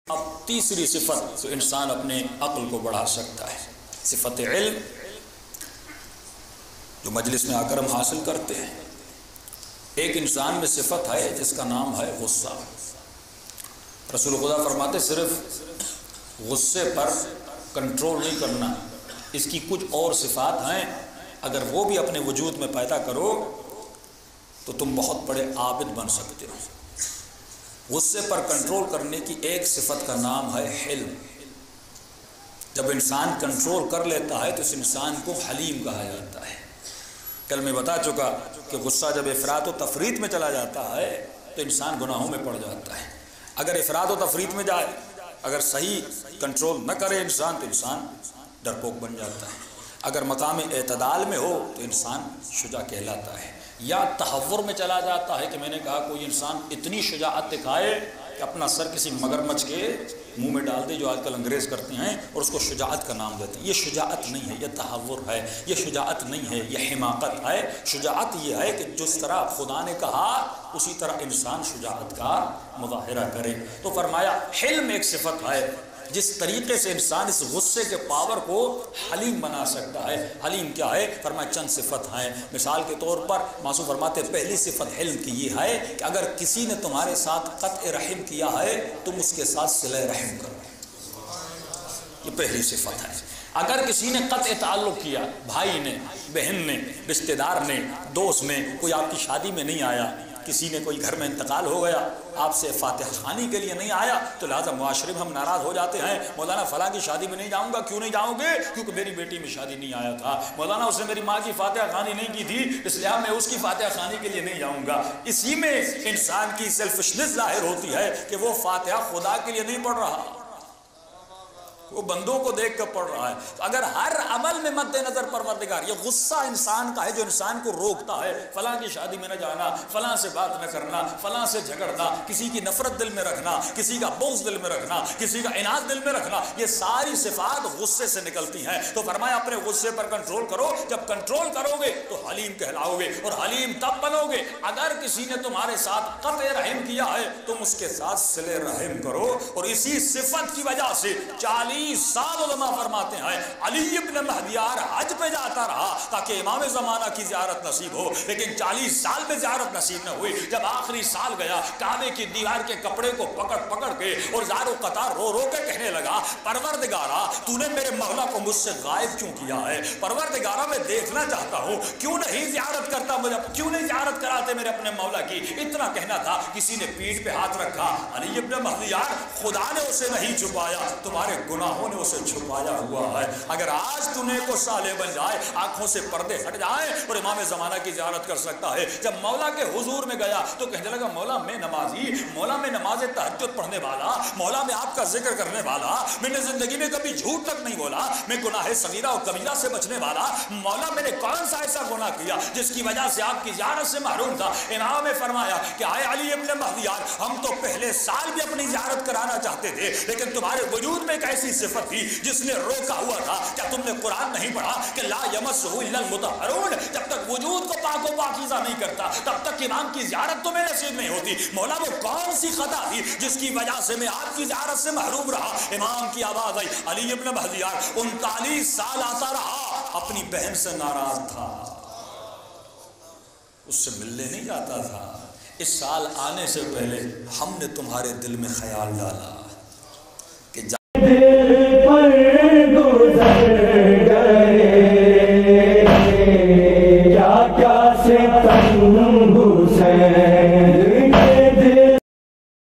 اب تیسری صفت جو انسان اپنے عقل کو بڑھا سکتا ہے، صفت علم، جو مجلس میں آ کر ہم حاصل کرتے ہیں۔ ایک انسان میں صفت ہے جس کا نام ہے غصہ۔ رسول خدا فرماتے صرف غصے پر کنٹرول نہیں کرنا، اس کی کچھ اور صفات ہیں، اگر وہ بھی اپنے وجود میں پیدا کرو تو تم بہت بڑے عابد بن سکتے ہو۔ غصے پر کنٹرول کرنے کی ایک صفت کا نام ہے حلم۔ جب انسان کنٹرول کر لیتا ہے تو اس انسان کو حلیم کہا جاتا ہے۔ کل میں بتا چکا کہ غصہ جب افراط و تفریط میں چلا جاتا ہے تو انسان گناہوں میں پڑ جاتا ہے۔ اگر افراط و تفریط میں جائے، اگر صحیح کنٹرول نہ کرے انسان تو انسان ڈرپوک بن جاتا ہے۔ اگر مقام اعتدال میں ہو تو انسان شجاع کہلاتا ہے۔ یا تحور میں چلا جاتا ہے کہ میں نے کہا کوئی انسان اتنی شجاعت دکھائے کہ اپنا سر کسی مگرمچھ کے منہ میں ڈال دے، جو آج کل انگریز کرتے ہیں، اور اس کو شجاعت کا نام دیتے ہیں۔ یہ شجاعت نہیں ہے، یہ تحور ہے۔ یہ شجاعت نہیں ہے، یہ حماقت ہے۔ شجاعت یہ ہے کہ جس طرح خدا نے کہا اسی طرح انسان شجاعت کا مظاہرہ کرے۔ تو فرمایا حلم ایک صفت ہے جس طریقے سے انسان اس غصے کے پاور کو حلیم بنا سکتا ہے۔ حلیم کیا ہے؟ فرمایا چند صفت ہیں۔ مثال کے طور پر معصوم فرماتے پہلی صفت حلم کی یہ ہے کہ اگر کسی نے تمہارے ساتھ قطع رحم کیا ہے تم اس کے ساتھ صلہ رحم کرو۔ یہ پہلی صفت ہے۔ اگر کسی نے قطع تعلق کیا، بھائی نے، بہن نے، رشتہ دار نے، دوست نے، کوئی آپ کی شادی میں نہیں آیا، کسی نے کوئی گھر میں انتقال ہو گیا، آپ سے فاتحہ خوانی کے لیے نہیں آیا، تو لہٰذا معاشرے میں ہم ناراض ہو جاتے ہیں۔ مولانا فلاں کی شادی میں نہیں جاؤں گا۔ کیوں نہیں جاؤں گے؟ کیونکہ میری بیٹی میں شادی نہیں آیا تھا۔ مولانا اس نے میری ماں کی فاتحہ خوانی نہیں کی تھی، اس لیے میں اس کی فاتحہ خوانی کے لیے نہیں جاؤں گا۔ اسی میں انسان کی سیلفشنس ظاہر ہوتی ہے کہ وہ فاتحہ خدا کے لیے نہیں پڑھ رہا، وہ بندوں کو دیکھ کر پڑھ رہا ہے۔ تو اگر ہر عمل میں مد نظر پروردگار، یہ غصہ انسان کا ہے جو انسان کو روکتا ہے، فلاں کی شادی میں نہ جانا، فلاں سے بات نہ کرنا، فلاں سے جھگڑنا، کسی کی نفرت دل میں رکھنا، کسی کا بغض دل میں رکھنا، کسی کا عناد دل میں رکھنا، یہ ساری صفات غصے سے نکلتی ہیں۔ تو فرمایا اپنے غصے پر کنٹرول کرو۔ جب کنٹرول کرو گے تو حلیم کہلاؤ گے، اور حلیم تب بنو گے اگر کسی نے تمہارے ساتھ قطع رحم کیا ہے تم اس کے ساتھ صلہ رحم کرو۔ اور اسی صفت کی وجہ سے 40 سال علماء فرماتے ہیں علی ابن مہدیار حج پہ جاتا رہا تاکہ امام زمانہ کی زیارت نصیب ہو، لیکن 40 سال میں زیارت نصیب نہ ہوئی۔ جب آخری سال گیا کعبے کی دیوار کے کپڑے کو پکڑ کے اور زار و قطار رو رو کے کہنے لگا پروردگارا تو نے میرے مولا کو مجھ سے غائب کیوں کیا ہے؟ پروردگارا میں دیکھنا چاہتا ہوں، کیوں نہیں زیارت کرتا مجھے، کیوں نہیں زیارت کراتے میرے اپنے مولا کی؟ اتنا کہنا تھا، کسی نے پیٹھ پہ ہاتھ رکھا، علی ابن مہدیار خدا نے اسے نہیں چھپایا، تمہارے گناہوں نے اسے چھپایا ہوا ہے۔ اگر آج تمہیں کو صالح بن جائے، آنکھوں سے پردے ہٹ جائیں اور امام زمانہ کی زیارت کر سکتا ہے۔ جب مولا کے حضور میں گیا تو کہنے لگا مولا میں نمازی، مولا میں نماز تہجد پڑھنے والا، مولا میں آپ کا ذکر کرنے والا، میں نے زندگی میں کبھی جھوٹ تک نہیں بولا، میں گناہ صغیرہ اور کبیرہ سے بچنے والا، مولا میں نے کون سا ایسا گناہ کیا جس کی وجہ سے آپ کی زیارت سے محروم تھا؟ امام نے فرمایا کہ آئے علی ابن مہدیار، ہم تو پہلے سال بھی اپنی زیارت کرانا چاہتے تھے، لیکن تمہارے وجود میں ایک ایسی صفت تھی جس نے روکا ہوا تھا۔ کیا تم نے قرآن نہیں پڑھا کہ لا یمسہ الا المطہرون؟ جب تک وجود کو پاک و پاکیزہ نہیں کرتا تب تک امام کی زیارت تمہیں نصیب نہیں ہوتی۔ مولا وہ کون سی خطا تھی جس کی وجہ سے میں آپ کی زیارت سے محروم رہا؟ امام کی آواز آئی، علی ابن مہدیار 39 سال آتا رہا، اپنی بہن سے ناراض تھا، اس سے ملنے نہیں جاتا تھا۔ اس سال آنے سے پہلے ہم نے تمہارے دل میں خیال ڈالا،